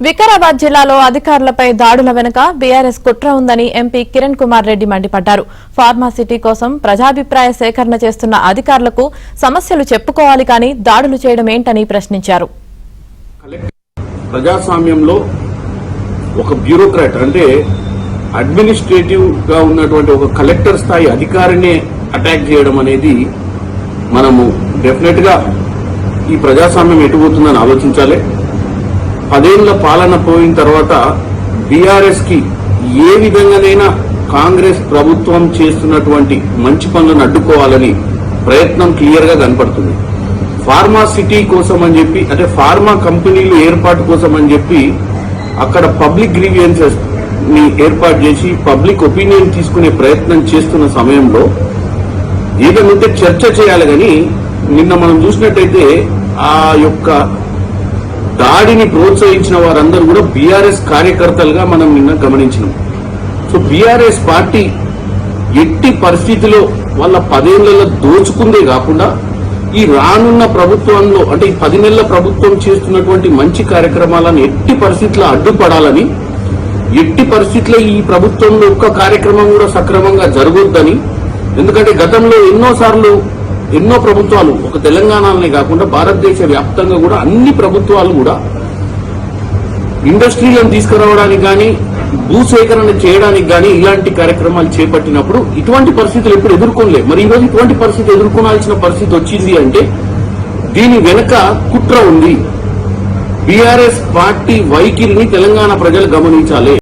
వికారాబాద్ జిల్లాలో అధికారులపై దాడుల వెనుక బీఆర్ఎస్ కుట్ర ఉందని ఎంపీ కిరణ్ కుమార్ రెడ్డి మండిపడ్డారు. ఫార్మాసిటీ కోసం ప్రజాభిప్రాయ సేకరణ చేస్తున్న అధికారులకు సమస్యలు చెప్పుకోవాలి కానీ దాడులు చేయడం ఏంటని ప్రశ్నించారు. ప్రజాస్వామ్యంలో ఒక బ్యూరోక్రాట్ అంటే అడ్మినిస్ట్రేటివ్ గా ఉన్నటువంటి ఒక కలెక్టర్ స్థాయి అధికారిని అటాక్ చేయడం అనేది మనము డెఫినెట్ గా ఈ ప్రజాస్వామ్యం ఎటుపోతుందని ఆలోచించాలి. 10 ఏళ్ల పాలన పోయిన తర్వాత బీఆర్ఎస్ కి ఏ విధంగానైనా కాంగ్రెస్ ప్రభుత్వం చేస్తున్నటువంటి మంచి పనులను అడ్డుకోవాలని ప్రయత్నం క్లియర్ గా కనపడుతుంది. ఫార్మా సిటీ కోసం అని చెప్పి అంటే ఫార్మా కంపెనీలు ఏర్పాటు కోసం అని చెప్పి అక్కడ పబ్లిక్ గ్రీవియన్సెస్ ని ఏర్పాటు చేసి పబ్లిక్ ఒపీనియన్ తీసుకునే ప్రయత్నం చేస్తున్న సమయంలో ఏదైతే చర్చ చేయాలి కానీ నిన్న మనం చూసినట్టయితే ఆ యొక్క దాడిని ప్రోత్సహించిన వారందరూ కూడా బీఆర్ఎస్ కార్యకర్తలుగా మనం నిన్న గమనించినాం. సో బీఆర్ఎస్ పార్టీ ఎట్టి పరిస్థితిలో వాళ్ళ 10 ఏళ్లలో దోచుకుందే కాకుండా ఈ రానున్న ప్రభుత్వంలో అంటే ఈ 10 నెలల ప్రభుత్వం చేస్తున్నటువంటి మంచి కార్యక్రమాలను ఎట్టి పరిస్థితుల్లో అడ్డుపడాలని, ఎట్టి పరిస్థితుల్లో ఈ ప్రభుత్వంలో ఒక్క కార్యక్రమం కూడా సక్రమంగా జరగొద్దని, ఎందుకంటే గతంలో ఎన్నో ప్రభుత్వాలు ఒక తెలంగాణనే కాకుండా భారతదేశ వ్యాప్తంగా కూడా అన్ని ప్రభుత్వాలు కూడా ఇండస్ట్రీలను తీసుకురావడానికి కానీ భూసేకరణ చేయడానికి కానీ ఇలాంటి కార్యక్రమాలు చేపట్టినప్పుడు ఇటువంటి పరిస్థితులు ఎప్పుడు ఎదుర్కొనలేదు. మరి ఈరోజు ఇటువంటి పరిస్థితి ఎదుర్కొనాల్సిన పరిస్థితి వచ్చింది అంటే దీని వెనుక కుట్ర ఉంది. బీఆర్ఎస్ పార్టీ వైఖరిని తెలంగాణ ప్రజలు గమనించాలి.